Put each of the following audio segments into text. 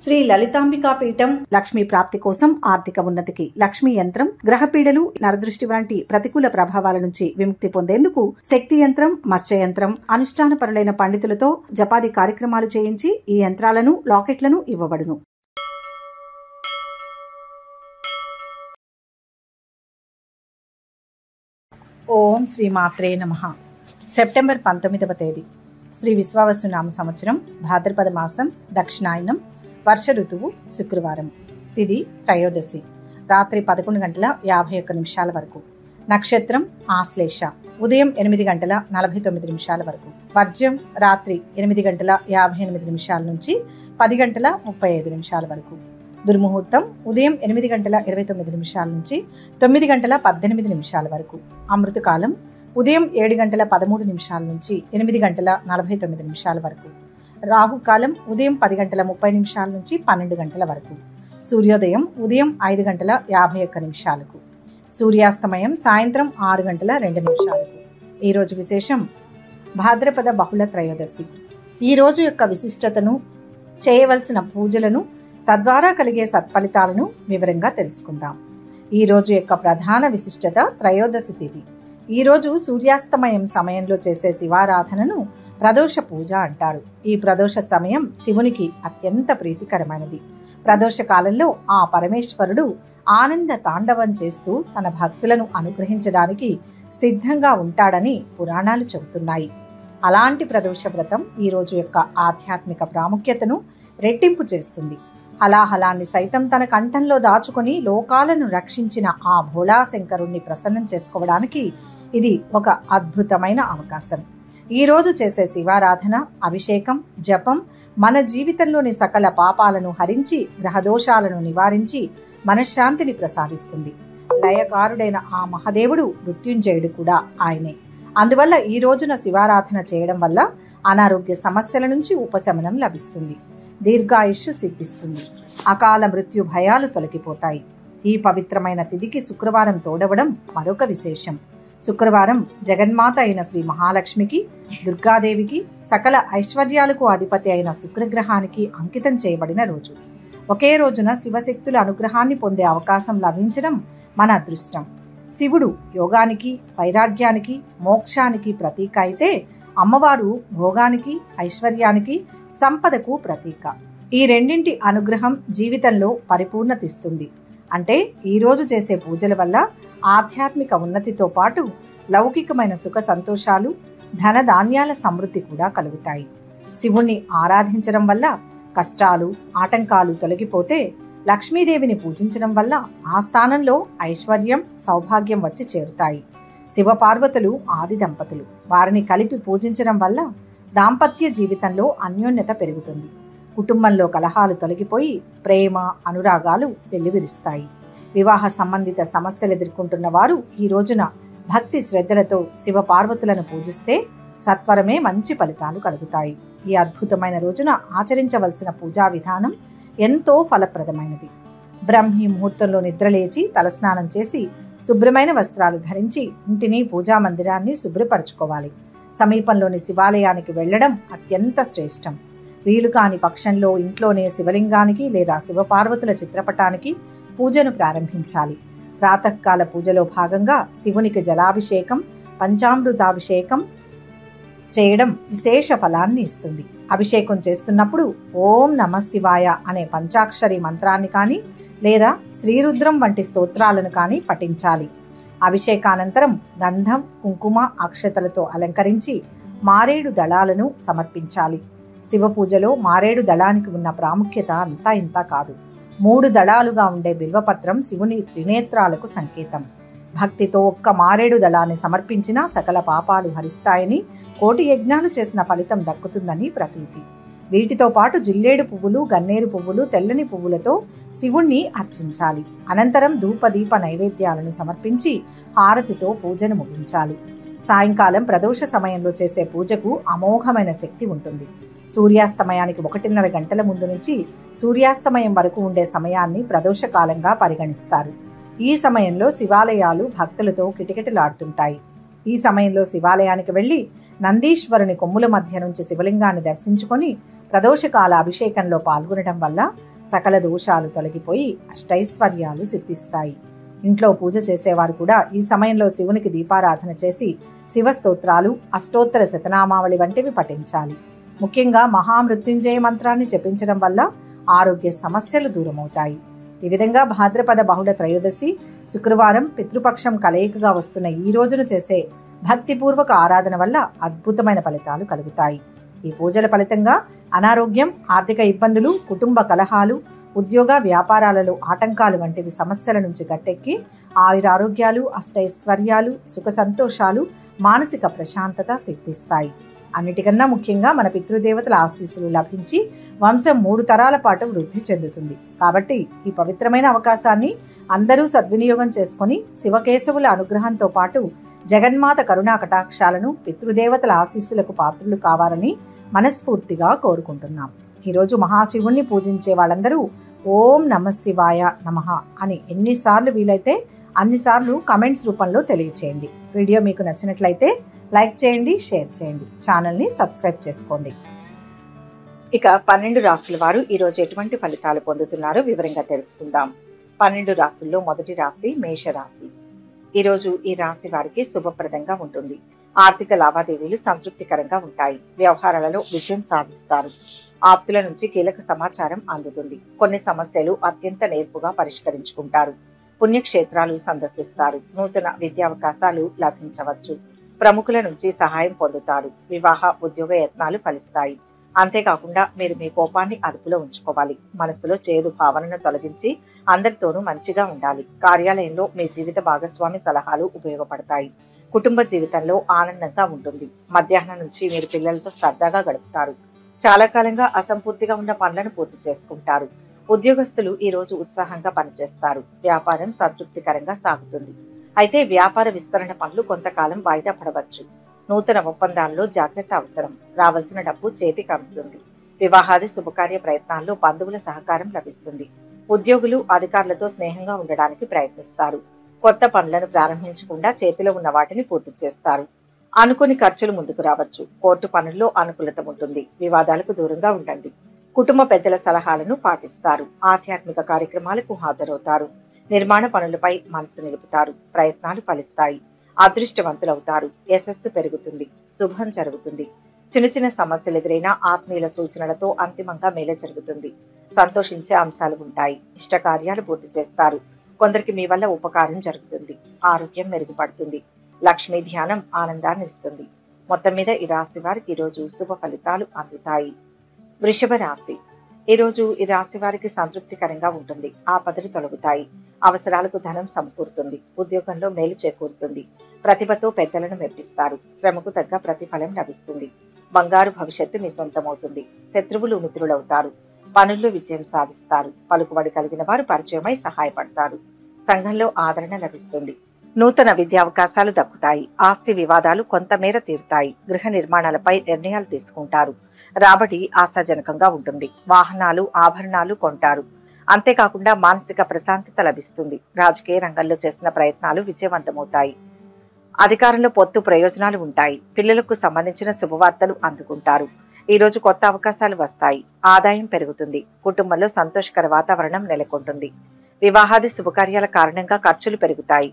శ్రీ లలితాంబికా పీఠం లక్ష్మీ ప్రాప్తి కోసం ఆర్థిక ఉన్నతికి లక్ష్మీ యంత్రం, గ్రహపీడలు, నరదృష్టి వంటి ప్రతికూల ప్రభావాల నుంచి విముక్తి పొందేందుకు శక్తి యంత్రం, మత్స్య యంత్రం, అనుష్ఠానపరులైన పండితులతో జపాది కార్యక్రమాలు చేయించి ఈ యంత్రాలను, లాకెట్లను ఇవ్వబడును. ఓం శ్రీ మాత్రే నమః. సెప్టెంబర్ 19వ తేదీ శ్రీ విశ్వావసునామ సంవత్సరం, భాద్రపద మాసం, దక్షిణాయనం, వర్ష ఋతువు, శుక్రవారం. తిథి త్రయోదశి, రాత్రి 11:51 వరకు. నక్షత్రం ఆశ్లేష, ఉదయం 8:49 వరకు. వర్జ్యం రాత్రి 8:58 నుంచి 10:35 వరకు. దుర్ముహూర్తం ఉదయం 8:29 నుంచి 9:18 వరకు. అమృతకాలం ఉదయం 7:13 నుంచి 8:49 వరకు. రాహుకాలం ఉదయం 10:30 నుంచి 12 వరకు. సూర్యోదయం ఉదయం 5:51. సూర్యాస్తమయం సాయంత్రం 6:02. ఈరోజు విశేషం భాద్రపద బహుళ త్రయోదశి. ఈ రోజు యొక్క విశిష్టతను, చేయవలసిన పూజలను, తద్వారా కలిగే సత్ఫలితాలను వివరంగా తెలుసుకుందాం. ఈ రోజు యొక్క ప్రధాన విశిష్టత త్రయోదశి తిథి. ఈ రోజు సూర్యాస్తమయం సమయంలో చేసే శివారాధనను ప్రదోష పూజ అంటారు. ఈ ప్రదోష సమయం శివునికి అత్యంత ప్రీతికరమైనది. ప్రదోష కాలంలో ఆ పరమేశ్వరుడు ఆనంద తాండవం చేస్తూ తన భక్తులను అనుగ్రహించడానికి సిద్ధంగా ఉంటాడని పురాణాలు చెబుతున్నాయి. అలాంటి ప్రదోష వ్రతం ఈ రోజు యొక్క ఆధ్యాత్మిక ప్రాముఖ్యతను రెట్టింపు చేస్తుంది. హలాహలాన్ని సైతం తన కంఠంలో దాచుకుని లోకాలను రక్షించిన ఆ భోళాశంకరుణ్ణి ప్రసన్నం చేసుకోవడానికి ఇది ఒక అద్భుతమైన అవకాశం. ఈ రోజు చేసే శివారాధన, అభిషేకం, జపం మన జీవితంలోని సకల పాపాలను హరించి, గ్రహదోషాలను నివారించి మనశ్శాంతిని ప్రసాదిస్తుంది. లయకారుడైన ఆ మహాదేవుడు మృత్యుంజయుడు కూడా ఆయనే. అందువల్ల ఈ రోజున శివారాధన చేయడం వల్ల అనారోగ్య సమస్యల నుంచి ఉపశమనం లభిస్తుంది. దీర్ఘాయుష్షు సిద్ధిస్తుంది. అకాల మృత్యు భయాలు తొలగిపోతాయి. ఈ పవిత్రమైన తిథికి శుక్రవారం తోడవడం మరొక విశేషం. శుక్రవారం జగన్మాత అయిన శ్రీ మహాలక్ష్మికి, దుర్గాదేవికి, సకల ఐశ్వర్యాలకు అధిపతి అయిన శుక్రగ్రహానికి అంకితం చేయబడిన రోజు. ఒకే రోజున శివశక్తుల అనుగ్రహాన్ని పొందే అవకాశం లభించడం మన అదృష్టం. శివుడు యోగానికి, వైరాగ్యానికి, మోక్షానికి ప్రతీక అయితే అమ్మవారు భోగానికి, ఐశ్వర్యానికి, సంపదకు ప్రతీక. ఈ రెండింటి అనుగ్రహం జీవితంలో పరిపూర్ణతిస్తుంది. అంటే ఈ రోజు చేసే పూజల వల్ల ఆధ్యాత్మిక ఉన్నతితో పాటు లౌకికమైన సుఖ సంతోషాలు, ధన ధాన్యాల సమృద్ధి కూడా కలుగుతాయి. శివుణ్ణి ఆరాధించడం వల్ల కష్టాలు, ఆటంకాలు తొలగిపోతే, లక్ష్మీదేవిని పూజించడం వల్ల ఆ స్థానంలో ఐశ్వర్యం, సౌభాగ్యం వచ్చి చేరుతాయి. శివపార్వతులు ఆది దంపతులు. వారిని కలిపి పూజించడం వల్ల దాంపత్య జీవితంలో అన్యోన్యత పెరుగుతుంది. కుటుంబంలో కలహాలు తొలగిపోయి ప్రేమ, అనురాగాలు వెల్లివిరుస్తాయి. వివాహ సంబంధిత సమస్యలు ఎదుర్కొంటున్న వారు ఈ రోజున భక్తి శ్రద్ధలతో శివపార్వతులను పూజిస్తే సత్వరమే మంచి ఫలితాలు కలుగుతాయి. ఈ అద్భుతమైన రోజున ఆచరించవలసిన పూజా విధానం ఎంతో ఫలప్రదమైనది. బ్రహ్మీ ముహూర్తంలో నిద్రలేచి తలస్నానం చేసి శుభ్రమైన వస్త్రాలు ధరించి ఇంటిని, పూజా మందిరాన్ని శుభ్రపరచుకోవాలి. సమీపంలోని శివాలయానికి వెళ్లడం అత్యంత శ్రేష్టం. వీలు కాని పక్షంలో ఇంట్లోనే శివలింగానికి లేదా శివపార్వతుల చిత్రపటానికి పూజను ప్రారంభించాలి. ప్రాతకాల పూజలో భాగంగా శివునికి జలాభిషేకం, పంచామృతాభిషేకం చేయడం విశేష ఫలాన్ని ఇస్తుంది. అభిషేకం చేస్తున్నప్పుడు ఓం నమః శివాయ అనే పంచాక్షరి మంత్రాన్ని కానీ లేదా శ్రీరుద్రం వంటి స్తోత్రాలను కానీ పఠించాలి. అభిషేకానంతరం గంధం, కుంకుమ, అక్షతలతో అలంకరించి మారేడు దళాలను సమర్పించాలి. శివ పూజలో మారేడు దళానికి ఉన్న ప్రాముఖ్యత అంతా ఇంతా కాదు. 3 దళాలుగా ఉండే బిల్వపత్రం శివుని త్రినేత్రాలకు సంకేతం. భక్తితో ఒక్క మారేడు దళాన్ని సమర్పించినా సకల పాపాలు హరిస్తాయని, కోటి యజ్ఞాలు చేసిన ఫలితం దక్కుతుందని ప్రతీతి. వీటితో పాటు జిల్లేడు పువ్వులు, గన్నేరు పువ్వులు, తెల్లని పువ్వులతో శివుణ్ణి అర్చించాలి. అనంతరం ధూపదీప నైవేద్యాలను సమర్పించి హారతితో పూజను ముగించాలి. సాయంకాలం ప్రదోష సమయంలో చేసే పూజకు అమోఘమైన శక్తి ఉంటుంది. సూర్యాస్తమయానికి 1:30 గంటల ముందు నుంచి సూర్యాస్తమయం వరకు ఉండే సమయాన్ని ప్రదోష కాలంగా పరిగణిస్తారు. ఈ సమయంలో శివాలయాలు భక్తులతో కిటకిటలాడుతుంటాయి. ఈ సమయంలో శివాలయానికి వెళ్లి నందీశ్వరుని కొమ్ముల మధ్య నుంచి శివలింగాన్ని దర్శించుకొని ప్రదోషకాల అభిషేకంలో పాల్గొనడం వల్ల సకల దోషాలు తొలగిపోయి అష్టైశ్వర్యాలు సిద్ధిస్తాయి. ఇంట్లో పూజ చేసేవారు కూడా ఈ సమయంలో శివునికి దీపారాధన చేసి శివ స్తోత్రాలు, అష్టోత్తర శతనామావళి వంటివి పఠించాలి. ముఖ్యంగా మహామృత్యుంజయ మంత్రాన్ని జపించడం వల్ల ఆరోగ్య సమస్యలు దూరమవుతాయి. ఈ విధంగా భాద్రపద బహుళ త్రయోదశి శుక్రవారం పితృపక్షం కలయికగా వస్తున్న ఈ రోజును చేసే భక్తిపూర్వక ఆరాధన వల్ల అద్భుతమైన ఫలితాలు కలుగుతాయి. ఈ పూజల ఫలితంగా అనారోగ్యం, ఆర్థిక ఇబ్బందులు, కుటుంబ కలహాలు, ఉద్యోగ వ్యాపారాలలో ఆటంకాలు వంటివి సమస్యల నుంచి గట్టెక్కి ఆయురారోగ్యాలు, అష్టైశ్వర్యాలు, సుఖ సంతోషాలు, మానసిక ప్రశాంతత సిద్ధిస్తాయి. అన్నిటికన్నా ముఖ్యంగా మన పితృదేవతల ఆశీస్సులు లభించి వంశం 3 తరాల పాటు వృద్ధి చెందుతుంది. కాబట్టి ఈ పవిత్రమైన అవకాశాన్ని అందరూ సద్వినియోగం చేసుకుని శివకేశవుల అనుగ్రహంతో పాటు జగన్మాత కరుణా కటాక్షాలను, పితృదేవతల ఆశీస్సులకు పాత్రులు కావాలని మనస్ఫూర్తిగా కోరుకుంటున్నాం. ఈరోజు మహాశివుణ్ణి పూజించే వాళ్ళందరూ ఓం నమ శివాయ నమః అని ఎన్నిసార్లు వీలైతే అన్నిసార్లు కమెంట్స్ రూపంలో తెలియచేయండి. వీడియో మీకు నచ్చినట్లయితే లైక్ చేయండి, షేర్ చేయండి, ఛానల్ని సబ్స్క్రైబ్ చేసుకోండి. ఇక 12 రాశుల వారు ఈరోజు ఎటువంటి ఫలితాలు పొందుతున్నారో వివరంగా తెలుసుకుందాం. 12 రాశుల్లో మొదటి రాశి మేషరాశి. ఈరోజు ఈ రాశి వారికి శుభప్రదంగా ఉంటుంది. ఆర్థిక లావాదేవీలు సంతృప్తికరంగా ఉంటాయి. వ్యవహారాలలో విజయం సాధిస్తారు. ఆప్తుల నుంచి కీలక సమాచారం అందుతుంది. కొన్ని సమస్యలు అత్యంత నేర్పుగా పరిష్కరించుకుంటారు. పుణ్యక్షేత్రాలు సందర్శిస్తారు. నూతన విద్యావకాశాలు లభించవచ్చు. ప్రముఖుల నుంచి సహాయం పొందుతారు. వివాహ, ఉద్యోగ యత్నాలు ఫలిస్తాయి. అంతేకాకుండా మీరు మీ కోపాన్ని అదుపులో ఉంచుకోవాలి. మనసులో చేదు భావనను తొలగించి అందరితోనూ మంచిగా ఉండాలి. కార్యాలయంలో మీ జీవిత భాగస్వామి సలహాలు ఉపయోగపడతాయి. కుటుంబ జీవితంలో ఆనందంగా ఉంటుంది. మధ్యాహ్నం నుంచి మీరు పిల్లలతో సరదాగా గడుపుతారు. చాలా కాలంగా అసంపూర్తిగా ఉన్న పనులను పూర్తి చేసుకుంటారు. ఉద్యోగస్తులు ఈ రోజు ఉత్సాహంగా పనిచేస్తారు. వ్యాపారం సంతృప్తికరంగా సాగుతుంది. అయితే వ్యాపార విస్తరణ పనులు కొంతకాలం వాయిదా పడవచ్చు. నూతన ఒప్పందాల్లో జాగ్రత్త అవసరం. రావాల్సిన డబ్బు చేతికి అందుతుంది. వివాహాది శుభకార్య ప్రయత్నాల్లో బంధువుల సహకారం లభిస్తుంది. ఉద్యోగులు అధికారులతో స్నేహంగా ఉండడానికి ప్రయత్నిస్తారు. కొత్త పనులను ప్రారంభించకుండా చేతిలో ఉన్న వాటిని పూర్తి చేస్తారు. అనుకోని ఖర్చులు ముందుకు రావచ్చు. కోర్టు పనుల్లో అనుకూలత ఉంటుంది. వివాదాలకు దూరంగా ఉండండి. కుటుంబ పెద్దల సలహాలను పాటిస్తారు. ఆధ్యాత్మిక కార్యక్రమాలకు హాజరవుతారు. నిర్మాణ పనులపై మనసు నిలుపుతారు. ప్రయత్నాలు ఫలిస్తాయి. అదృష్టవంతులవుతారు. యశస్సు పెరుగుతుంది. శుభం జరుగుతుంది. చిన్న చిన్న సమస్యలు ఎదురైనా ఆత్మీయుల సూచనలతో అంతిమంగా మేలు జరుగుతుంది. సంతోషించే అంశాలు ఉంటాయి. ఇష్టకార్యాలు పూర్తి చేస్తారు. కొందరికి మీ వల్ల ఉపకారం జరుగుతుంది. ఆరోగ్యం మెరుగుపడుతుంది. లక్ష్మీ ధ్యానం ఆనందాన్ని ఇస్తుంది. మొత్తం మీద ఈ రాశి వారికి ఈరోజు శుభ ఫలితాలు అందుతాయి. వృషభ రాశి. ఈరోజు ఈ రాశి వారికి సంతృప్తికరంగా ఉంటుంది. ఆపదలు తొలగుతాయి. అవసరాలకు ధనం సమకూరుతుంది. ఉద్యోగంలో మేలు చేకూరుతుంది. ప్రతిభతో పెద్దలను మెప్పిస్తారు. శ్రమకు తగ్గ ప్రతిఫలం లభిస్తుంది. బంగారు భవిష్యత్తు మీ సొంతమవుతుంది. శత్రువులు మిత్రులవుతారు. పనుల్లో విజయం సాధిస్తారు. పలుకుబడి కలిగిన వారు పరిచయమై సహాయపడతారు. సంఘంలో ఆదరణ లభిస్తుంది. నూతన విద్యావకాశాలు దక్కుతాయి. ఆస్తి వివాదాలు కొంతమేర తీరుతాయి. గృహ నిర్మాణాలపై నిర్ణయాలు తీసుకుంటారు. రాబడి ఆశాజనకంగా ఉంటుంది. వాహనాలు, ఆభరణాలు కొంటారు. అంతేకాకుండా మానసిక ప్రశాంతత లభిస్తుంది. రాజకీయ రంగంలో చేసిన ప్రయత్నాలు విజయవంతమవుతాయి. అధికారంలో పొత్తు ప్రయోజనాలు ఉంటాయి. పిల్లలకు సంబంధించిన శుభవార్తలు అందుకుంటారు. ఈ రోజు కొత్త అవకాశాలు వస్తాయి. ఆదాయం పెరుగుతుంది. కుటుంబంలో సంతోషకర వాతావరణం నెలకొంటుంది. వివాహాది శుభకార్యాల కారణంగా ఖర్చులు పెరుగుతాయి.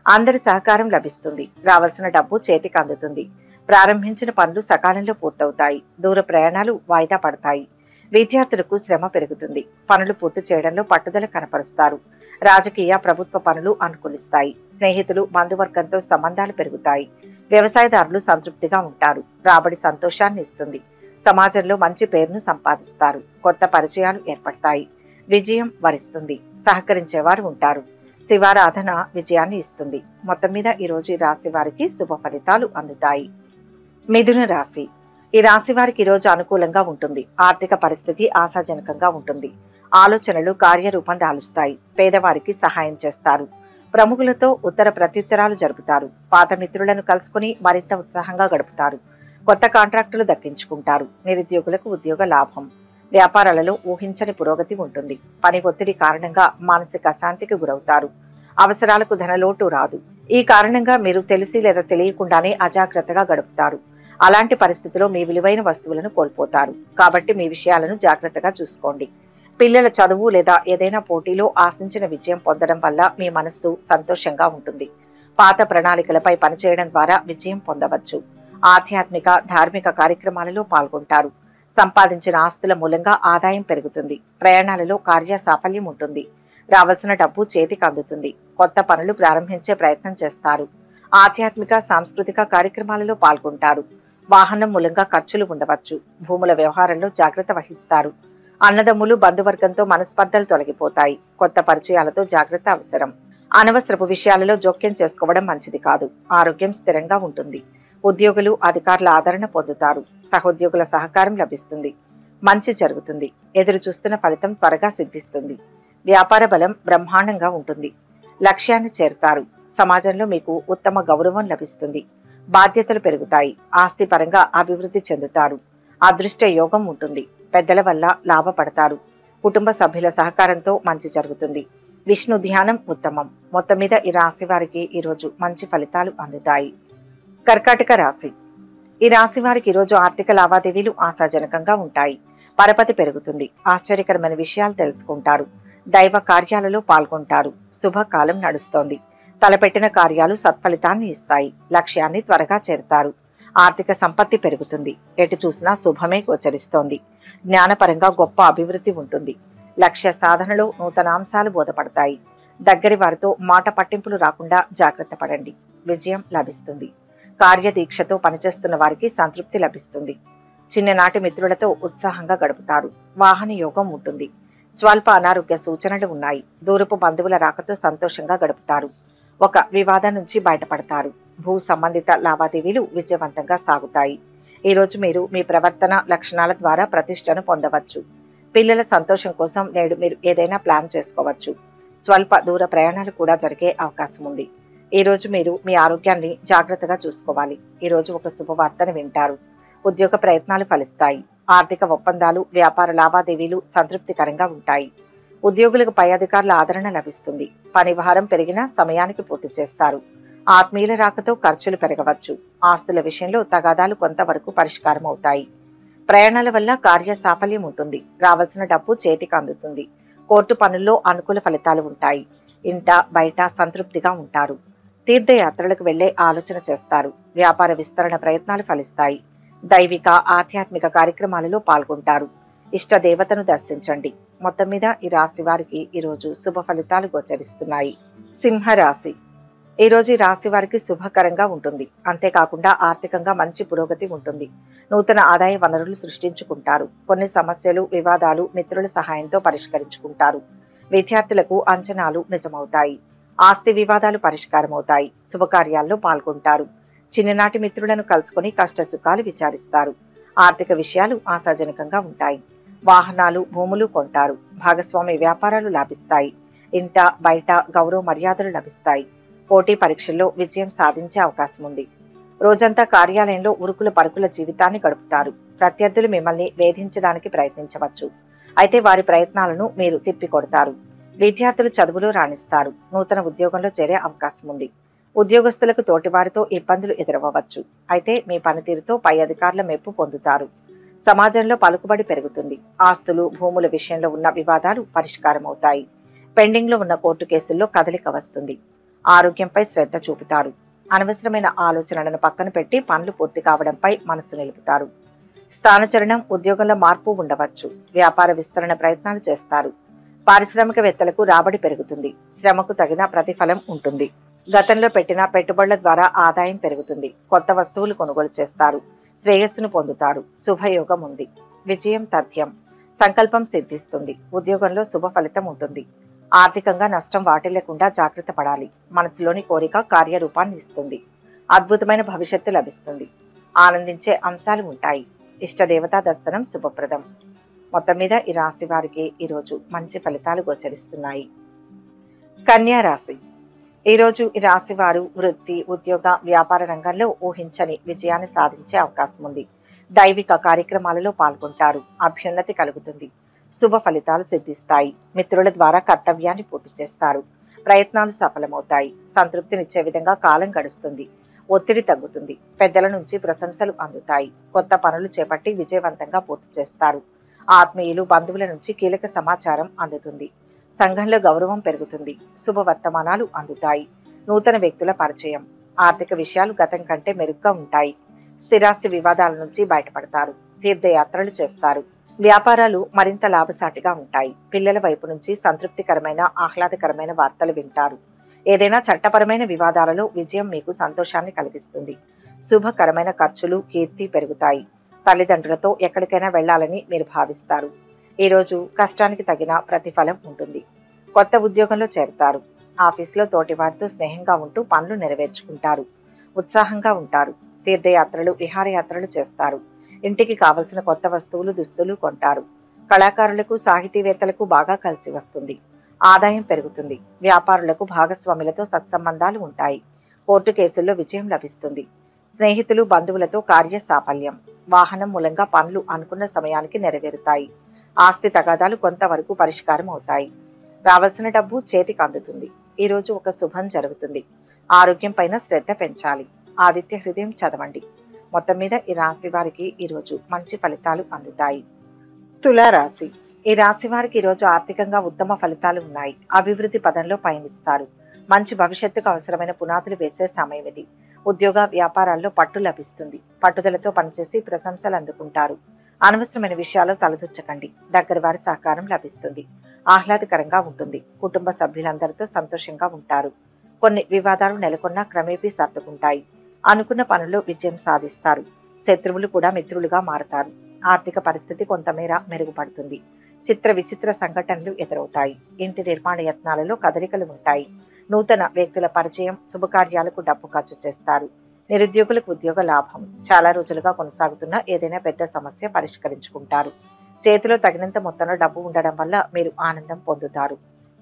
అందరి సహకారం లభిస్తుంది. రావాల్సిన డబ్బు చేతికి అందుతుంది. ప్రారంభించిన పనులు సకాలంలో పూర్తవుతాయి. దూర ప్రయాణాలు వాయిదా పడతాయి. విద్యార్థులకు శ్రమ పెరుగుతుంది. పనులు పూర్తి చేయడంలో పట్టుదల కనపరుస్తారు. రాజకీయ, ప్రభుత్వ పనులు అనుకూలిస్తాయి. స్నేహితులు, బంధువర్గంతో సంబంధాలు పెరుగుతాయి. వ్యవసాయదారులు సంతృప్తిగా ఉంటారు. రాబడి సంతోషాన్ని ఇస్తుంది. సమాజంలో మంచి పేరును సంపాదిస్తారు. కొత్త పరిచయాలు ఏర్పడతాయి. విజయం వరిస్తుంది. సహకరించేవారు ఉంటారు. శివారాధన విజయాన్ని ఇస్తుంది. మొత్తం మీద ఈరోజు ఈ రాశి వారికి శుభ ఫలితాలు అందుతాయి. మిథున రాశి. ఈ రాశి వారికి ఈరోజు అనుకూలంగా ఉంటుంది. ఆర్థిక పరిస్థితి ఆశాజనకంగా ఉంటుంది. ఆలోచనలు కార్యరూపం దాలుస్తాయి. పేదవారికి సహాయం చేస్తారు. ప్రముఖులతో ఉత్తర ప్రత్యుత్తరాలు జరుపుతారు. పాత మిత్రులను కలుసుకుని మరింత ఉత్సాహంగా గడుపుతారు. కొత్త కాంట్రాక్టులు దక్కించుకుంటారు. నిరుద్యోగులకు ఉద్యోగ లాభం. వ్యాపారాలలో ఊహించని పురోగతి ఉంటుంది. పని ఒత్తిడి కారణంగా మానసిక అశాంతికి గురవుతారు. అవసరాలకు ధనలోటు రాదు. ఈ కారణంగా మీరు తెలిసి లేదా తెలియకుండానే అజాగ్రత్తగా గడుపుతారు. అలాంటి పరిస్థితిలో మీ విలువైన వస్తువులను కోల్పోతారు. కాబట్టి మీ విషయాలను జాగ్రత్తగా చూసుకోండి. పిల్లల చదువు లేదా ఏదైనా పోటీలో ఆశించిన విజయం పొందడం వల్ల మీ మనస్సు సంతోషంగా ఉంటుంది. పాత ప్రణాళికలపై పనిచేయడం ద్వారా విజయం పొందవచ్చు. ఆధ్యాత్మిక, ధార్మిక కార్యక్రమాలలో పాల్గొంటారు. సంపాదించిన ఆస్తుల మూలంగా ఆదాయం పెరుగుతుంది. ప్రయాణాలలో కార్య సాఫల్యం ఉంటుంది. రావాల్సిన డబ్బు చేతికి అందుతుంది. కొత్త పనులు ప్రారంభించే ప్రయత్నం చేస్తారు. ఆధ్యాత్మిక, సాంస్కృతిక కార్యక్రమాలలో పాల్గొంటారు. వాహనం మూలంగా ఖర్చులు ఉండవచ్చు. భూముల వ్యవహారంలో జాగ్రత్త వహిస్తారు. అన్నదమ్ములు, బంధువర్గంతో మనస్పర్ధలు తొలగిపోతాయి. కొత్త పరిచయాలతో జాగ్రత్త అవసరం. అనవసరపు విషయాలలో జోక్యం చేసుకోవడం మంచిది కాదు. ఆరోగ్యం స్థిరంగా ఉంటుంది. ఉద్యోగులు, అధికారుల ఆదరణ పొందుతారు. సహోద్యోగుల సహకారం లభిస్తుంది. మంచి జరుగుతుంది. ఎదురు చూస్తున్న ఫలితం త్వరగా సిద్ధిస్తుంది. వ్యాపార బలం బ్రహ్మాండంగా ఉంటుంది. లక్ష్యాన్ని చేరుతారు. సమాజంలో మీకు ఉత్తమ గౌరవం లభిస్తుంది. బాధ్యతలు పెరుగుతాయి. ఆస్తి పరంగా అభివృద్ధి చెందుతారు. అదృష్ట యోగం ఉంటుంది. పెద్దల వల్ల లాభపడతారు. కుటుంబ సభ్యుల సహకారంతో మంచి జరుగుతుంది. విష్ణు ధ్యానం ఉత్తమం. మొత్తం మీద ఈ రాశి వారికి ఈరోజు మంచి ఫలితాలు అందుతాయి. కర్కాటక రాశి. ఈ రాశి వారికి ఈరోజు ఆర్థిక లావాదేవీలు ఆశాజనకంగా ఉంటాయి. పరపతి పెరుగుతుంది. ఆశ్చర్యకరమైన విషయాలు తెలుసుకుంటారు. దైవ కార్యాలలో పాల్గొంటారు. శుభకాలం నడుస్తోంది. తలపెట్టిన కార్యాలు సత్ఫలితాన్ని ఇస్తాయి. లక్ష్యాన్ని త్వరగా చేరుతారు. ఆర్థిక సంపత్తి పెరుగుతుంది. ఎటు చూసినా శుభమే గోచరిస్తోంది. జ్ఞానపరంగా గొప్ప అభివృద్ధి ఉంటుంది. లక్ష్య సాధనలో నూతనాంశాలు బోధపడతాయి. దగ్గరి వారితో మాట పట్టింపులు రాకుండా జాగ్రత్త పడండి. విజయం లభిస్తుంది. కార్యదీక్షతో పనిచేస్తున్న వారికి సంతృప్తి లభిస్తుంది. చిన్ననాటి మిత్రులతో ఉత్సాహంగా గడుపుతారు. వాహన యోగం ఉంటుంది. స్వల్ప అనారోగ్య సూచనలు ఉన్నాయి. దూరపు బంధువుల రాకతో సంతోషంగా గడుపుతారు. ఒక వివాదం నుంచి బయటపడతారు. భూ సంబంధిత లావాదేవీలు విజయవంతంగా సాగుతాయి. ఈరోజు మీరు మీ ప్రవర్తన లక్షణాల ద్వారా ప్రతిష్టను పొందవచ్చు. పిల్లల సంతోషం కోసం నేడు మీరు ఏదైనా ప్లాన్ చేసుకోవచ్చు. స్వల్ప దూర ప్రయాణాలు కూడా జరిగే అవకాశం ఉంది. ఈరోజు మీరు మీ ఆరోగ్యాన్ని జాగ్రత్తగా చూసుకోవాలి. ఈరోజు ఒక శుభవార్తను వింటారు. ఉద్యోగ ప్రయత్నాలు ఫలిస్తాయి. ఆర్థిక ఒప్పందాలు, వ్యాపార లావాదేవీలు సంతృప్తికరంగా ఉంటాయి. ఉద్యోగులకు పై అధికారుల ఆదరణ లభిస్తుంది. పని భారం పెరిగినా సమయానికి పూర్తి చేస్తారు. ఆత్మీయుల రాకతో ఖర్చులు పెరగవచ్చు. ఆస్తుల విషయంలో తగాదాలు కొంతవరకు పరిష్కారం అవుతాయి. ప్రయాణాల వల్ల కార్య సాఫల్యం ఉంటుంది. రావాల్సిన డబ్బు చేతికి అందుతుంది. కోర్టు పనుల్లో అనుకూల ఫలితాలు ఉంటాయి. ఇంట బయట సంతృప్తిగా ఉంటారు. తీర్థయాత్రలకు వెళ్లే ఆలోచన చేస్తారు. వ్యాపార విస్తరణ ప్రయత్నాలు ఫలిస్తాయి. దైవిక, ఆధ్యాత్మిక కార్యక్రమాలలో పాల్గొంటారు. ఇష్ట దేవతను దర్శించండి. మొత్తం మీద ఈ రాశి వారికి ఈరోజు శుభ ఫలితాలు గోచరిస్తున్నాయి. సింహరాశి. ఈరోజు ఈ రాశి వారికి శుభకరంగా ఉంటుంది. అంతేకాకుండా ఆర్థికంగా మంచి పురోగతి ఉంటుంది. నూతన ఆదాయ వనరులు సృష్టించుకుంటారు. కొన్ని సమస్యలు, వివాదాలు మిత్రుల సహాయంతో పరిష్కరించుకుంటారు. విద్యార్థులకు అంచనాలు నిజమవుతాయి. ఆస్తి వివాదాలు పరిష్కారమవుతాయి. శుభకార్యాల్లో పాల్గొంటారు. చిన్ననాటి మిత్రులను కలుసుకొని కష్ట సుఖాలు విచారిస్తారు. ఆర్థిక విషయాలు ఆశాజనకంగా ఉంటాయి. వాహనాలు, భూములు కొంటారు. భాగస్వామి వ్యాపారాలు లాభిస్తాయి. ఇంట బయట గౌరవ మర్యాదలు లభిస్తాయి. పోటీ పరీక్షల్లో విజయం సాధించే అవకాశం ఉంది. రోజంతా కార్యాలయంలో ఉరుకుల పరుకుల జీవితాన్ని గడుపుతారు. ప్రత్యర్థులు మిమ్మల్ని వేధించడానికి ప్రయత్నించవచ్చు. అయితే వారి ప్రయత్నాలను మీరు తిప్పికొడతారు. విద్యార్థులు చదువులో రాణిస్తారు. నూతన ఉద్యోగంలో చేరే అవకాశం ఉంది. ఉద్యోగస్తులకు తోటివారితో ఇబ్బందులు ఎదురవ్వచ్చు. అయితే మీ పనితీరుతో పై అధికారుల మెప్పు పొందుతారు. సమాజంలో పలుకుబడి పెరుగుతుంది. ఆస్తులు, భూముల విషయంలో ఉన్న వివాదాలు పరిష్కారం అవుతాయి. పెండింగ్లో ఉన్న కోర్టు కేసుల్లో కదలిక వస్తుంది. ఆరోగ్యంపై శ్రద్ధ చూపుతారు. అనవసరమైన ఆలోచనలను పక్కన పెట్టి పనులు పూర్తి కావడంపై మనసు నిలుపుతారు. స్థానచలనం, ఉద్యోగంలో మార్పు ఉండవచ్చు. వ్యాపార విస్తరణ ప్రయత్నాలు చేస్తారు. పారిశ్రామికవేత్తలకు రాబడి పెరుగుతుంది. శ్రమకు తగిన ప్రతిఫలం ఉంటుంది. గతంలో పెట్టిన పెట్టుబడుల ద్వారా ఆదాయం పెరుగుతుంది. కొత్త వస్తువులు కొనుగోలు చేస్తారు. శ్రేయస్సును పొందుతారు. శుభయోగం ఉంది. విజయం తథ్యం. సంకల్పం సిద్ధిస్తుంది. ఉద్యోగంలో శుభ ఫలితం ఉంటుంది. ఆర్థికంగా నష్టం వాటిల్లకుండా జాగ్రత్త పడాలి. మనసులోని కోరిక కార్యరూపాన్ని ఇస్తుంది. అద్భుతమైన భవిష్యత్తు లభిస్తుంది. ఆనందించే అంశాలు ఉంటాయి. ఇష్టదేవతా దర్శనం శుభప్రదం. మొత్తం మీద ఈ రాశి వారికి ఈరోజు మంచి ఫలితాలు గోచరిస్తున్నాయి. కన్యా రాశి. ఈరోజు ఈ రాశి వారు వృత్తి, ఉద్యోగ, వ్యాపార రంగంలో ఊహించని విజయాన్ని సాధించే అవకాశం ఉంది. దైవిక కార్యక్రమాలలో పాల్గొంటారు. అభ్యున్నతి కలుగుతుంది. శుభ ఫలితాలు సిద్ధిస్తాయి. మిత్రుల ద్వారా కర్తవ్యాన్ని పూర్తి చేస్తారు. ప్రయత్నాలు సఫలమవుతాయి. సంతృప్తినిచ్చే విధంగా కాలం గడుస్తుంది. ఒత్తిడి తగ్గుతుంది. పెద్దల నుంచి ప్రశంసలు అందుతాయి. కొత్త పనులు చేపట్టి విజయవంతంగా పూర్తి చేస్తారు. ఆత్మీయులు, బంధువుల నుంచి కీలక సమాచారం అందుతుంది. సంఘంలో గౌరవం పెరుగుతుంది. శుభవర్తమానాలు అందుతాయి. నూతన వ్యక్తుల పరిచయం. ఆర్థిక విషయాలు గతం కంటే మెరుగ్గా ఉంటాయి. స్థిరాస్తి వివాదాల నుంచి బయటపడతారు. తీర్థయాత్రలు చేస్తారు. వ్యాపారాలు మరింత లాభసాటిగా ఉంటాయి. పిల్లల వైపు నుంచి సంతృప్తికరమైన, ఆహ్లాదకరమైన వార్తలు వింటారు. ఏదైనా చట్టపరమైన వివాదాలలో విజయం మీకు సంతోషాన్ని కలిగిస్తుంది. శుభకరమైన ఖర్చులు, కీర్తి పెరుగుతాయి. తల్లిదండ్రులతో ఎక్కడికైనా వెళ్లాలని మీరు భావిస్తారు. ఈరోజు కష్టానికి తగిన ప్రతిఫలం ఉంటుంది. కొత్త ఉద్యోగంలో చేరుతారు. ఆఫీసులో తోటివారితో స్నేహంగా ఉంటూ పనులు నెరవేర్చుకుంటారు. ఉత్సాహంగా ఉంటారు. తీర్థయాత్రలు, విహారయాత్రలు చేస్తారు. ఇంటికి కావలసిన కొత్త వస్తువులు, దుస్తులు కొంటారు. కళాకారులకు, సాహితీవేత్తలకు బాగా కలిసి వస్తుంది. ఆదాయం పెరుగుతుంది. వ్యాపారులకు భాగస్వాములతో సత్సంబంధాలు ఉంటాయి. కోర్టు కేసుల్లో విజయం లభిస్తుంది. స్నేహితులు, బంధువులతో కార్య సాఫల్యం. వాహనం మూలంగా పనులు అనుకున్న సమయానికి నెరవేరుతాయి. ఆస్తి తగాదాలు కొంతవరకు పరిష్కారం అవుతాయి. రావాల్సిన డబ్బు చేతికి అందుతుంది. ఈరోజు ఒక శుభం జరుగుతుంది. ఆరోగ్యం పైన శ్రద్ధ పెంచాలి. ఆదిత్య హృదయం చదవండి. మొత్తం మీద ఈ రాశి వారికి ఈరోజు మంచి ఫలితాలు అందుతాయి. తులారాశి. ఈ రాశి వారికి ఈరోజు ఆర్థికంగా ఉత్తమ ఫలితాలు ఉన్నాయి. అభివృద్ధి పదంలో పయనిస్తారు. మంచి భవిష్యత్తుకు అవసరమైన పునాదులు వేసే సమయం ఇది. ఉద్యోగ వ్యాపారాల్లో పట్టు లభిస్తుంది. పట్టుదలతో పనిచేసి ప్రశంసలు అందుకుంటారు. అనవసరమైన విషయాల్లో తలదూర్చకండి. దగ్గర వారి సహకారం లభిస్తుంది. ఆహ్లాదకరంగా ఉంటుంది. కుటుంబ సభ్యులందరితో సంతోషంగా ఉంటారు. కొన్ని వివాదాలు నెలకొన్నా క్రమేపీ సర్దుకుంటాయి. అనుకున్న పనుల్లో విజయం సాధిస్తారు. శత్రువులు కూడా మిత్రులుగా మారతారు. ఆర్థిక పరిస్థితి కొంతమేర మెరుగుపడుతుంది. చిత్ర విచిత్ర సంఘటనలు ఎదురవుతాయి. ఇంటి నిర్మాణ యత్నాలలో కదలికలు ఉంటాయి. నూతన వ్యక్తుల పరిచయం. శుభకార్యాలకు డబ్బు ఖర్చు చేస్తారు. నిరుద్యోగులకు ఉద్యోగ లాభం. చాలా రోజులుగా కొనసాగుతున్న ఏదైనా పెద్ద సమస్య పరిష్కరించుకుంటారు. చేతిలో తగినంత మొత్తంలో డబ్బు ఉండడం వల్ల మీరు ఆనందం పొందుతారు.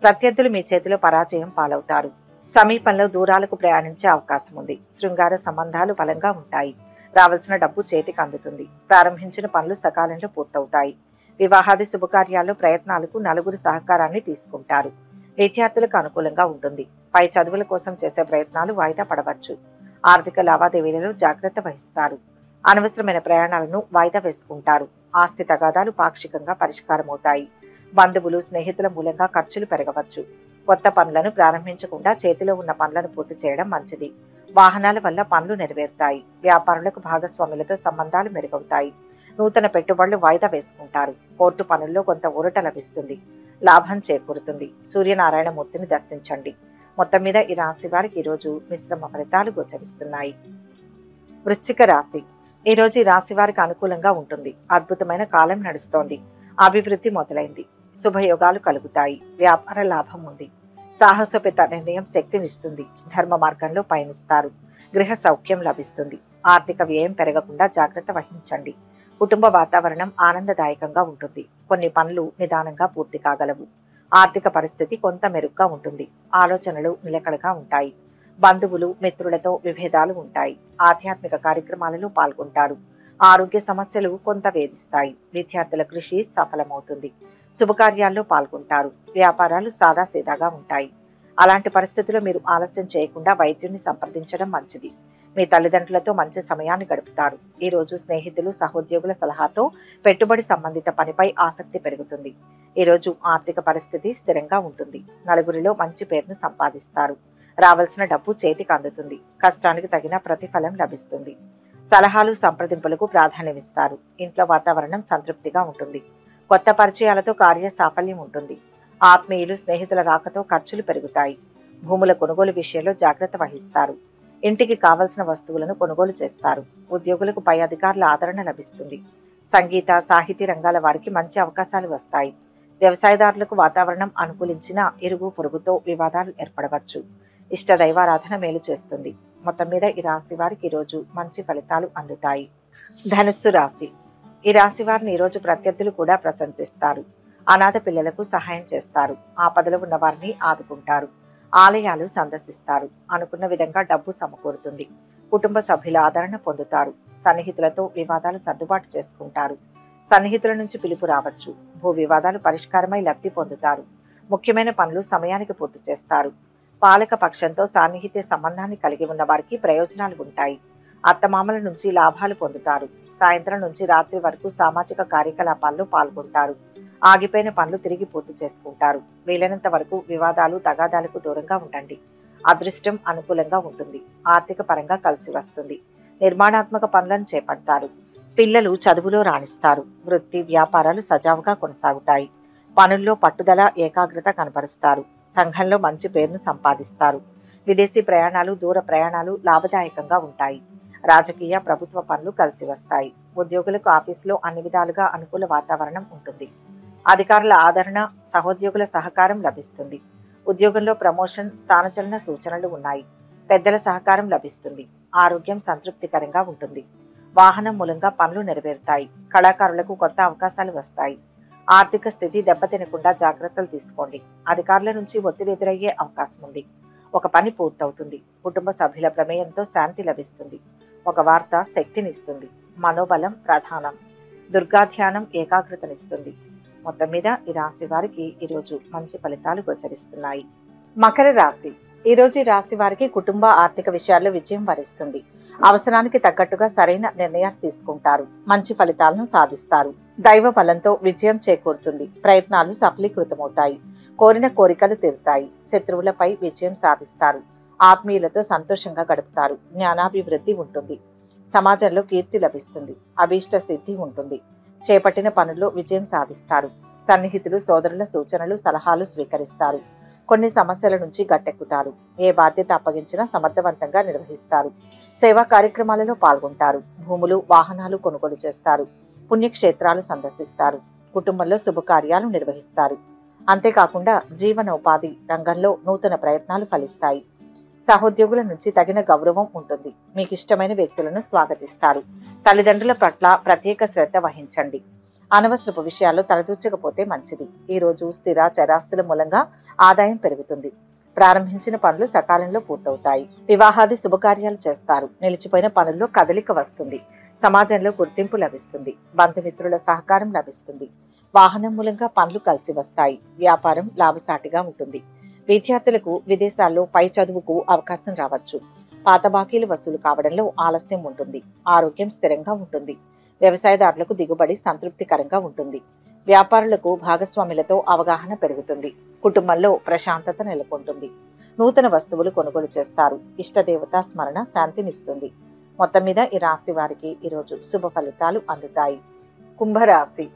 ప్రత్యర్థులు మీ చేతిలో పరాజయం పాలవుతారు. సమీపంలో దూరాలకు ప్రయాణించే అవకాశం ఉంది. శృంగార సంబంధాలు బలంగా ఉంటాయి. రావాల్సిన డబ్బు చేతికి అందుతుంది. ప్రారంభించిన పనులు సకాలంలో పూర్తవుతాయి. వివాహాది శుభకార్యాల్లో ప్రయత్నాలకు నలుగురు సహకారాన్ని తీసుకుంటారు. విద్యార్థులకు అనుకూలంగా ఉంటుంది. పై చదువుల కోసం చేసే ప్రయత్నాలు వాయిదా పడవచ్చు. ఆర్థిక లావాదేవీలలో జాగ్రత్త వహిస్తారు. అనవసరమైన ప్రయాణాలను వాయిదా వేసుకుంటారు. ఆస్తి తగాదాలు పాక్షికంగా పరిష్కారమవుతాయి. బంధువులు, స్నేహితుల మూలంగా ఖర్చులు పెరగవచ్చు. కొత్త పనులను ప్రారంభించకుండా చేతిలో ఉన్న పనులను పూర్తి చేయడం మంచిది. వాహనాల వల్ల పనులు నెరవేరుతాయి. వ్యాపారులకు భాగస్వాములతో సంబంధాలు మెరుగవుతాయి. నూతన పెట్టుబడులు వాయిదా వేసుకుంటారు. కోర్టు పనుల్లో కొంత ఊరట లభిస్తుంది. లాభం చేకూరుతుంది. సూర్యనారాయణమూర్తిని దర్శించండి. మొత్తం మీద ఈ రాశి వారికి ఈరోజు మిశ్రమ ఫలితాలు గోచరిస్తున్నాయి. వృశ్చిక రాశి. ఈరోజు ఈ రాశి వారికి అనుకూలంగా ఉంటుంది. అద్భుతమైన కాలం నడుస్తోంది. అభివృద్ధి మొదలైంది. శుభయోగాలు కలుగుతాయి. వ్యాపార లాభం ఉంది. సాహసోపేత నిర్ణయం శక్తినిస్తుంది. ధర్మ మార్గంలో పయనిస్తారు. గృహ సౌఖ్యం లభిస్తుంది. ఆర్థిక వ్యయం పెరగకుండా జాగ్రత్త వహించండి. కుటుంబ వాతావరణం ఆనందదాయకంగా ఉంటుంది. కొన్ని పనులు నిదానంగా పూర్తి కాగలవు. ఆర్థిక పరిస్థితి కొంత మెరుగ్గా ఉంటుంది. ఆలోచనలు నిలకడగా ఉంటాయి. బంధువులు, మిత్రులతో విభేదాలు ఉంటాయి. ఆధ్యాత్మిక కార్యక్రమాలలో పాల్గొంటారు. ఆరోగ్య సమస్యలు కొంత వేధిస్తాయి. విద్యార్థుల కృషి సఫలమవుతుంది. శుభకార్యాల్లో పాల్గొంటారు. వ్యాపారాలు సాదాసీదాగా ఉంటాయి. అలాంటి పరిస్థితుల్లో మీరు ఆలస్యం చేయకుండా వైద్యుని సంప్రదించడం మంచిది. మీ తల్లిదండ్రులతో మంచి సమయాన్ని గడుపుతారు. ఈ రోజు స్నేహితులు, సహోద్యోగుల సలహాతో పెట్టుబడి సంబంధిత పనిపై ఆసక్తి పెరుగుతుంది. ఈ రోజు ఆర్థిక పరిస్థితి స్థిరంగా ఉంటుంది. నలుగురిలో మంచి పేరును సంపాదిస్తారు. రావాల్సిన డబ్బు చేతికి అందుతుంది. కష్టానికి తగిన ప్రతిఫలం లభిస్తుంది. సలహాలు, సంప్రదింపులకు ప్రాధాన్యమిస్తారు. ఇంట్లో వాతావరణం సంతృప్తిగా ఉంటుంది. కొత్త పరిచయాలతో కార్య సాఫల్యం ఉంటుంది. ఆత్మీయులు, స్నేహితుల రాకతో ఖర్చులు పెరుగుతాయి. భూముల కొనుగోలు విషయంలో జాగ్రత్త వహిస్తారు. ఇంటికి కావలసిన వస్తువులను కొనుగోలు చేస్తారు. ఉద్యోగులకు పై అధికారుల ఆదరణ లభిస్తుంది. సంగీత, సాహితీ రంగాల వారికి మంచి అవకాశాలు వస్తాయి. వ్యవసాయదారులకు వాతావరణం అనుకూలించిన ఇరుగు పొరుగుతో వివాదాలు ఏర్పడవచ్చు. ఇష్ట దైవారాధన మేలు చేస్తుంది. మొత్తం మీద ఈ రాశి వారికి ఈరోజు మంచి ఫలితాలు అందుతాయి. ధనుస్సు రాశి. ఈ రాశి వారిని ఈరోజు ప్రత్యర్థులు కూడా ప్రశంసిస్తారు. అనాథ పిల్లలకు సహాయం చేస్తారు. ఆపదలో ఉన్న వారిని ఆదుకుంటారు. ఆలయాలు సందర్శిస్తారు. అనుకున్న విధంగా డబ్బు సమకూరుతుంది. కుటుంబ సభ్యుల ఆదరణ పొందుతారు. సన్నిహితులతో వివాదాలు సర్దుబాటు చేసుకుంటారు. సన్నిహితుల నుంచి పిలుపు రావచ్చు. భూ వివాదాలు పరిష్కారమై లబ్ధి పొందుతారు. ముఖ్యమైన పనులు సమయానికి పూర్తి చేస్తారు. పాలక పక్షంతో సాన్నిహిత్య సంబంధాన్ని కలిగి ఉన్న వారికి ప్రయోజనాలు ఉంటాయి. అత్తమామల నుంచి లాభాలు పొందుతారు. సాయంత్రం నుంచి రాత్రి వరకు సామాజిక కార్యకలాపాల్లో పాల్గొంటారు. ఆగిపోయిన పనులు తిరిగి పూర్తి చేసుకుంటారు. వీలైనంత వరకు వివాదాలు తగాదాలకు దూరంగా ఉండండి. అదృష్టం అనుకూలంగా ఉంటుంది. ఆర్థిక పరంగా కలిసి వస్తుంది. నిర్మాణాత్మక పనులను చేపడతారు. పిల్లలు చదువులో రాణిస్తారు. వృత్తి వ్యాపారాలు సజావుగా కొనసాగుతాయి. పనుల్లో పట్టుదల ఏకాగ్రత కనబరుస్తారు. సంఘంలో మంచి పేరును సంపాదిస్తారు. విదేశీ ప్రయాణాలు దూర ప్రయాణాలు లాభదాయకంగా ఉంటాయి. రాజకీయ ప్రభుత్వ పనులు కలిసి వస్తాయి. ఉద్యోగులకు ఆఫీసులో అన్ని విధాలుగా అనుకూల వాతావరణం ఉంటుంది. అధికారుల ఆదరణ సహోద్యోగుల సహకారం లభిస్తుంది. ఉద్యోగంలో ప్రమోషన్ స్థానచలన సూచనలు ఉన్నాయి. పెద్దల సహకారం లభిస్తుంది. ఆరోగ్యం సంతృప్తికరంగా ఉంటుంది. వాహనం మూలంగా పనులు నెరవేరుతాయి. కళాకారులకు కొత్త అవకాశాలు వస్తాయి. ఆర్థిక స్థితి దెబ్బతినకుండా జాగ్రత్తలు తీసుకోండి. అధికారుల నుంచి ఒత్తిడి ఎదురయ్యే అవకాశం ఉంది. ఒక పని పూర్తవుతుంది. కుటుంబ సభ్యుల ప్రమేయంతో శాంతి లభిస్తుంది. ఒక వార్త శక్తినిస్తుంది. మనోబలం ప్రధానం. దుర్గాధ్యానం ఏకాగ్రతనిస్తుంది. మొత్తం మీద ఈ రాశి వారికి ఈరోజు మంచి ఫలితాలు గోచరిస్తున్నాయి. మకర రాశి. ఈరోజు ఈ రాశి వారికి కుటుంబ ఆర్థిక విషయాల్లో విజయం వరిస్తుంది. అవసరానికి తగ్గట్టుగా సరైన నిర్ణయాలు తీసుకుంటారు. మంచి ఫలితాలను సాధిస్తారు. దైవ బలంతో విజయం చేకూరుతుంది. ప్రయత్నాలు సఫలీకృతమవుతాయి. కోరిన కోరికలు తీరుతాయి. శత్రువులపై విజయం సాధిస్తారు. ఆత్మీయులతో సంతోషంగా గడుపుతారు. జ్ఞానాభివృద్ధి ఉంటుంది. సమాజంలో కీర్తి లభిస్తుంది. అభీష్ట సిద్ధి ఉంటుంది. చేపట్టిన పనుల్లో విజయం సాధిస్తారు. సన్నిహితులు సోదరుల సూచనలు సలహాలు స్వీకరిస్తారు. కొన్ని సమస్యల నుంచి గట్టెక్కుతారు. ఏ బాధ్యత అప్పగించినా సమర్థవంతంగా నిర్వహిస్తారు. సేవా కార్యక్రమాలలో పాల్గొంటారు. భూములు వాహనాలు కొనుగోలు చేస్తారు. పుణ్యక్షేత్రాలు సందర్శిస్తారు. కుటుంబంలో శుభకార్యాలు నిర్వహిస్తారు. అంతేకాకుండా జీవనోపాధి రంగంలో నూతన ప్రయత్నాలు ఫలిస్తాయి. సహోద్యోగుల నుంచి తగిన గౌరవం ఉంటుంది. మీకు ఇష్టమైన వ్యక్తులను స్వాగతిస్తారు. తల్లిదండ్రుల పట్ల ప్రత్యేక శ్రద్ధ వహించండి. అనవసరపు విషయాల్లో తలదూర్చకపోతే మంచిది. ఈ రోజు స్థిర చరాస్తుల మూలంగా ఆదాయం పెరుగుతుంది. ప్రారంభించిన పనులు సకాలంలో పూర్తవుతాయి. వివాహాది శుభకార్యాలు చేస్తారు. నిలిచిపోయిన పనుల్లో కదలిక వస్తుంది. సమాజంలో గుర్తింపు లభిస్తుంది. బంధుమిత్రుల సహకారం లభిస్తుంది. వాహనం మూలంగా పనులు కలిసి వస్తాయి. వ్యాపారం లాభసాటిగా ఉంటుంది. విద్యార్థులకు విదేశాల్లో పై చదువుకు అవకాశం రావచ్చు. పాత బాకీలు వసూలు కావడంలో ఆలస్యం ఉంటుంది. ఆరోగ్యం స్థిరంగా ఉంటుంది. వ్యవసాయదారులకు దిగుబడి సంతృప్తికరంగా ఉంటుంది. వ్యాపారులకు భాగస్వాములతో అవగాహన పెరుగుతుంది. కుటుంబంలో ప్రశాంతత నెలకొంటుంది. నూతన వస్తువులు కొనుగోలు చేస్తారు. ఇష్టదేవతా స్మరణ శాంతినిస్తుంది. మొత్తం మీద ఈ రాశి వారికి ఈరోజు శుభ ఫలితాలు అందుతాయి. కుంభరాశి.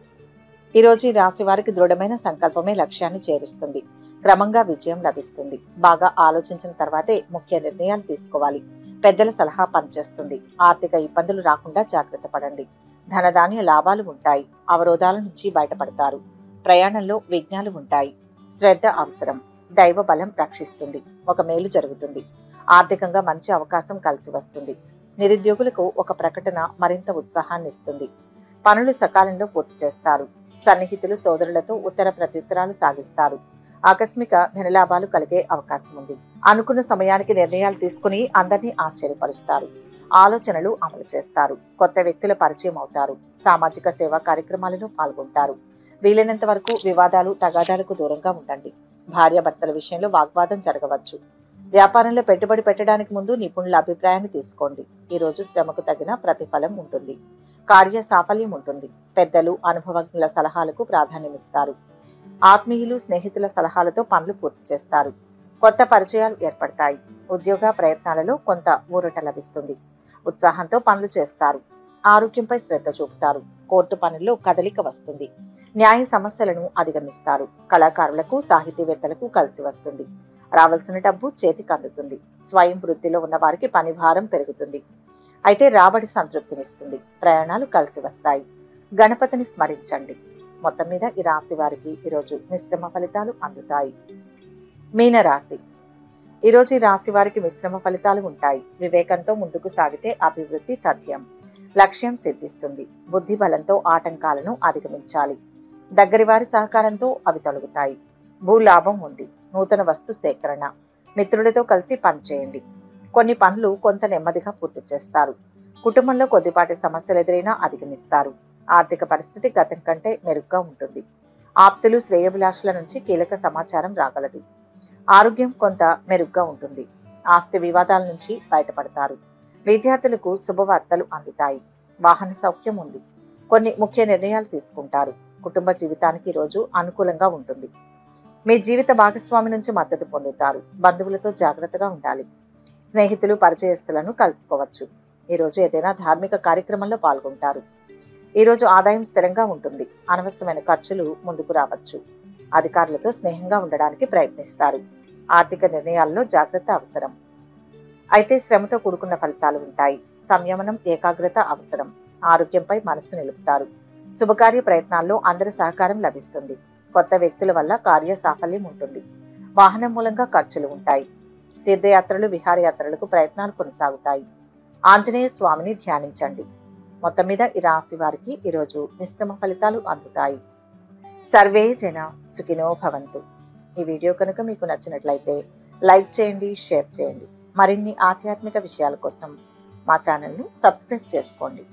ఈరోజు ఈ రాశి వారికి దృఢమైన సంకల్పమే లక్ష్యాన్ని చేరుస్తుంది. క్రమంగా విజయం లభిస్తుంది. బాగా ఆలోచించిన తర్వాతే ముఖ్య నిర్ణయాలు తీసుకోవాలి. పెద్దల సలహా పనిచేస్తుంది. ఆర్థిక ఇబ్బందులు రాకుండా జాగ్రత్త పడండి. ధనధాన్య లాభాలు ఉంటాయి. అవరోధాల నుంచి బయటపడతారు. ప్రయాణంలో విఘ్నాలు ఉంటాయి. శ్రద్ధ అవసరం. దైవ బలం రక్షిస్తుంది. ఒక మేలు జరుగుతుంది. ఆర్థికంగా మంచి అవకాశం కలిసి వస్తుంది. నిరుద్యోగులకు ఒక ప్రకటన మరింత ఉత్సాహాన్ని ఇస్తుంది. పనులు సకాలంలో పూర్తి చేస్తారు. సన్నిహితులు సోదరులతో ఉత్తర ప్రత్యుత్తరాలు సాగిస్తారు. ఆకస్మిక ధనలాభాలు కలిగే అవకాశం ఉంది. అనుకున్న సమయానికి నిర్ణయాలు తీసుకుని అందరినీ ఆశ్చర్యపరుస్తారు. ఆలోచనలు అమలు చేస్తారు. కొత్త వ్యక్తుల పరిచయం అవుతారు. సామాజిక సేవా కార్యక్రమాలలో పాల్గొంటారు. వీలైనంత వరకు వివాదాలు తగాదాలకు దూరంగా ఉండండి. భార్యాభర్తల విషయంలో వాగ్వాదం జరగవచ్చు. వ్యాపారంలో పెట్టుబడి పెట్టడానికి ముందు నిపుణుల అభిప్రాయాన్ని తీసుకోండి. ఈ రోజు శ్రమకు తగిన ప్రతిఫలం ఉంటుంది. కార్య సాఫల్యం ఉంటుంది. పెద్దలు అనుభవజ్ఞుల సలహాలకు ప్రాధాన్యమిస్తారు. ఆత్మీయులు స్నేహితుల సలహాలతో పనులు పూర్తి చేస్తారు. కొత్త పరిచయాలు ఏర్పడతాయి. ఉద్యోగ ప్రయత్నాలలో కొంత ఊరట లభిస్తుంది. ఉత్సాహంతో పనులు చేస్తారు. ఆరోగ్యంపై శ్రద్ధ చూపుతారు. కోర్టు పనుల్లో కదలిక వస్తుంది. న్యాయ సమస్యలను అధిగమిస్తారు. కళాకారులకు సాహితీవేత్తలకు కలిసి వస్తుంది. రావాల్సిన డబ్బు చేతికి అందుతుంది. స్వయం వృత్తిలో ఉన్న వారికి పని భారం పెరుగుతుంది. అయితే రాబడి సంతృప్తినిస్తుంది. ప్రయాణాలు కలిసి వస్తాయి. గణపతిని స్మరించండి. మొత్తం మీద ఈ రాశి వారికి ఈరోజు మిశ్రమ ఫలితాలు అందుతాయి. మీనరాశి. ఈరోజు ఈ రాశి వారికి మిశ్రమ ఫలితాలు ఉంటాయి. వివేకంతో ముందుకు సాగితే అభివృద్ధి తథ్యం. లక్ష్యం సిద్ధిస్తుంది. బుద్ధి బలంతో ఆటంకాలను అధిగమించాలి. దగ్గరి వారి సహకారంతో అవి తొలగుతాయి. భూలాభం ఉంది. నూతన వస్తు సేకరణ. మిత్రులతో కలిసి పనిచేయండి. కొన్ని పనులు కొంత నెమ్మదిగా పూర్తి చేస్తారు. కుటుంబంలో కొద్దిపాటి సమస్యలు ఎదురైనా అధిగమిస్తారు. ఆర్థిక పరిస్థితి గతం కంటే మెరుగ్గా ఉంటుంది. ఆప్తులు, శ్రేయోభిలాషుల నుంచి కీలక సమాచారం రాగలదు. ఆరోగ్యం కొంత మెరుగ్గా ఉంటుంది. ఆస్తి వివాదాల నుంచి బయటపడతారు. విద్యార్థులకు శుభవార్తలు అందుతాయి. వాహన సౌఖ్యం ఉంది. కొన్ని ముఖ్య నిర్ణయాలు తీసుకుంటారు. కుటుంబ జీవితానికి రోజు అనుకూలంగా ఉంటుంది. మీ జీవిత భాగస్వామి నుంచి మద్దతు పొందుతారు. బంధువులతో జాగ్రత్తగా ఉండాలి. స్నేహితులు, పరిచయస్తులను కలుసుకోవచ్చు. ఈరోజు ఏదైనా ధార్మిక కార్యక్రమంలో పాల్గొంటారు. ఈరోజు ఆదాయం స్థిరంగా ఉంటుంది. అనవసరమైన ఖర్చులు ముందుకు రావచ్చు. అధికారులతో స్నేహంగా ఉండడానికి ప్రయత్నిస్తారు. ఆర్థిక నిర్ణయాల్లో జాగ్రత్త అవసరం. అయితే శ్రమతో కూడుకున్న ఫలితాలు ఉంటాయి. సంయమనం, ఏకాగ్రత అవసరం. ఆరోగ్యంపై మనస్సు నిలుపుతారు. శుభకార్య ప్రయత్నాల్లో అందరి సహకారం లభిస్తుంది. కొత్త వ్యక్తుల వల్ల కార్య సాఫల్యం ఉంటుంది. వాహనం మూలంగా ఖర్చులు ఉంటాయి. తీర్థయాత్రలు, విహారయాత్రలకు ప్రయత్నాలు కొనసాగుతాయి. ఆంజనేయ స్వామిని ధ్యానించండి. మొత్తం మీద ఈ రాశి వారికి ఈరోజు మిశ్రమ ఫలితాలు అందుతాయి. సర్వే జన సుఖినో భవంతు. ఈ వీడియో కనుక మీకు నచ్చినట్లయితే లైక్ చేయండి, షేర్ చేయండి. మరిన్ని ఆధ్యాత్మిక విషయాల కోసం మా ఛానల్ను సబ్స్క్రైబ్ చేసుకోండి.